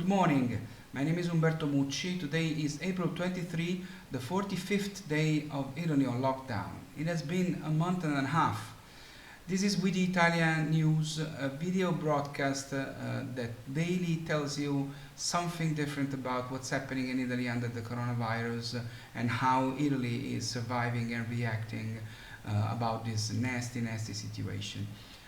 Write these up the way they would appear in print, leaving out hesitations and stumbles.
morning. My name is Umberto Mucci. Today is April 23, the 45th day of Italy on lockdown. It has been a month and a half. This is We the ItaliaNews, a video broadcast that daily tells you something different about what's happening in Italy under the coronavirus and how Italy is surviving and reacting about this nasty situation.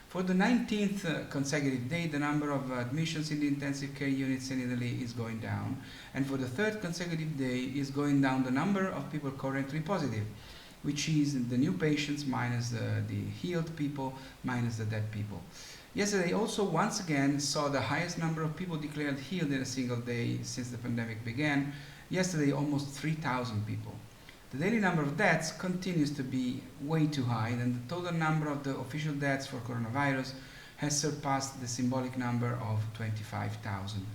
For the 19th consecutive day, the number of admissions in the intensive care units in Italy is going down, and for the third consecutive day is going down the number of people currently positive, which is the new patients minus the healed people minus the dead people. Yesterday also once again saw the highest number of people declared healed in a single day since the pandemic began. Yesterday almost 3,000 people. The daily number of deaths continues to be way too high, and the total number of the official deaths for coronavirus has surpassed the symbolic number of 25,000.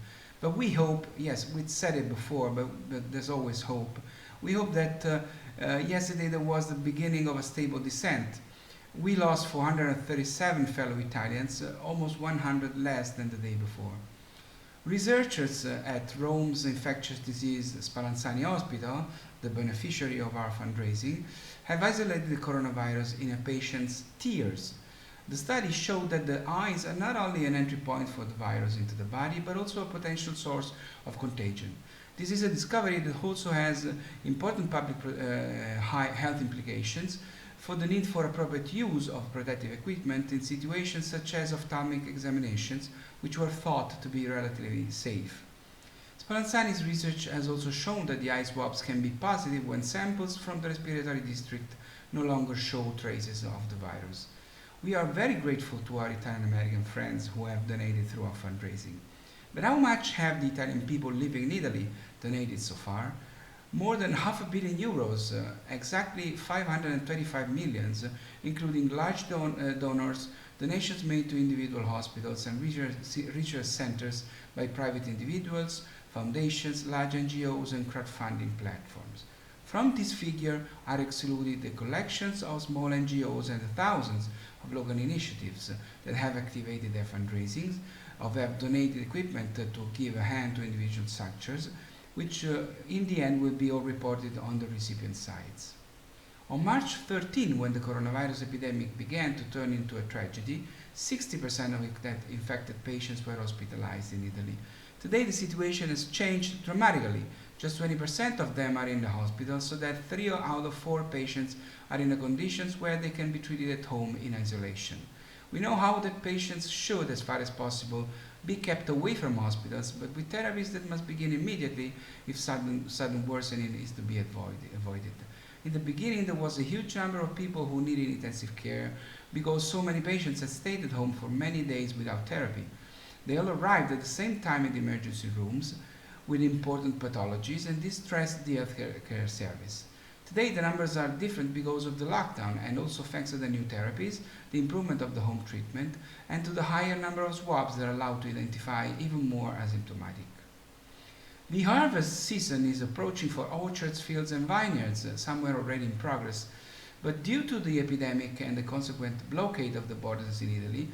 But we hope, yes, we'd said it before, but there's always hope. We hope that yesterday there was the beginning of a stable descent. We lost 437 fellow Italians, almost 100 less than the day before. Researchers at Rome's infectious disease Spallanzani Hospital, the beneficiary of our fundraising, have isolated the coronavirus in a patient's tears. The study showed that the eyes are not only an entry point for the virus into the body, but also a potential source of contagion. This is a discovery that also has important public health implications for the need for appropriate use of protective equipment in situations such as ophthalmic examinations, which were thought to be relatively safe. Spallanzani's research has also shown that the eye swabs can be positive when samples from the respiratory district no longer show traces of the virus. We are very grateful to our Italian-American friends who have donated through our fundraising. But how much have the Italian people living in Italy donated so far? More than €500 million, exactly 525 million, including large donors, donations made to individual hospitals and research centers by private individuals, foundations, large NGOs and crowdfunding platforms. From this figure are excluded the collections of small NGOs and the thousands of local initiatives that have activated their fundraising, or have donated equipment to give a hand to individual structures, which in the end will be all reported on the recipient sides. On March 13, when the coronavirus epidemic began to turn into a tragedy, 60% of infected patients were hospitalized in Italy. Today the situation has changed dramatically. Just 20% of them are in the hospital, so that 3 out of 4 patients are in the conditions where they can be treated at home in isolation. We know how that patients should, as far as possible, be kept away from hospitals, but with therapies that must begin immediately if sudden worsening is to be avoided. In the beginning, there was a huge number of people who needed intensive care because so many patients had stayed at home for many days without therapy. They all arrived at the same time in the emergency rooms with important pathologies, and this stressed the healthcare service. Today the numbers are different because of the lockdown, and also thanks to the new therapies, the improvement of the home treatment, and to the higher number of swabs that are allowed to identify even more asymptomatic. The harvest season is approaching for orchards, fields and vineyards, some were already in progress, but due to the epidemic and the consequent blockade of the borders in Italy,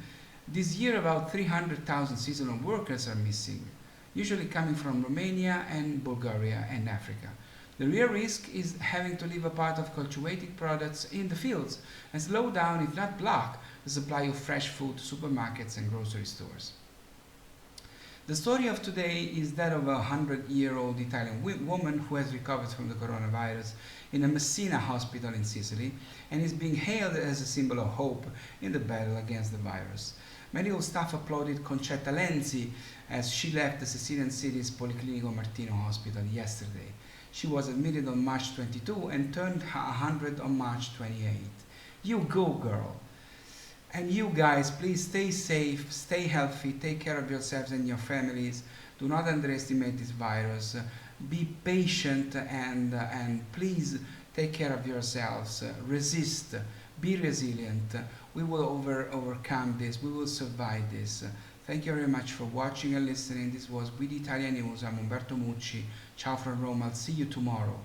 this year about 300,000 seasonal workers are missing, usually coming from Romania and Bulgaria and Africa. The real risk is having to leave a part of cultivated products in the fields and slow down, if not block, the supply of fresh food to supermarkets and grocery stores. The story of today is that of a 100-year-old Italian woman who has recovered from the coronavirus in a Messina hospital in Sicily and is being hailed as a symbol of hope in the battle against the virus. Medical staff applauded Concetta Lenzi as she left the Sicilian city's Policlinico Martino hospital yesterday. She was admitted on March 22 and turned 100 on March 28. You go, girl! And you guys, please stay safe, stay healthy, take care of yourselves and your families. Do not underestimate this virus. Be patient and please take care of yourselves. Resist. Be resilient. We will overcome this. We will survive this. Thank you very much for watching and listening. This was We the ItaliaNews. I'm Umberto Mucci. Ciao from Rome. I'll see you tomorrow.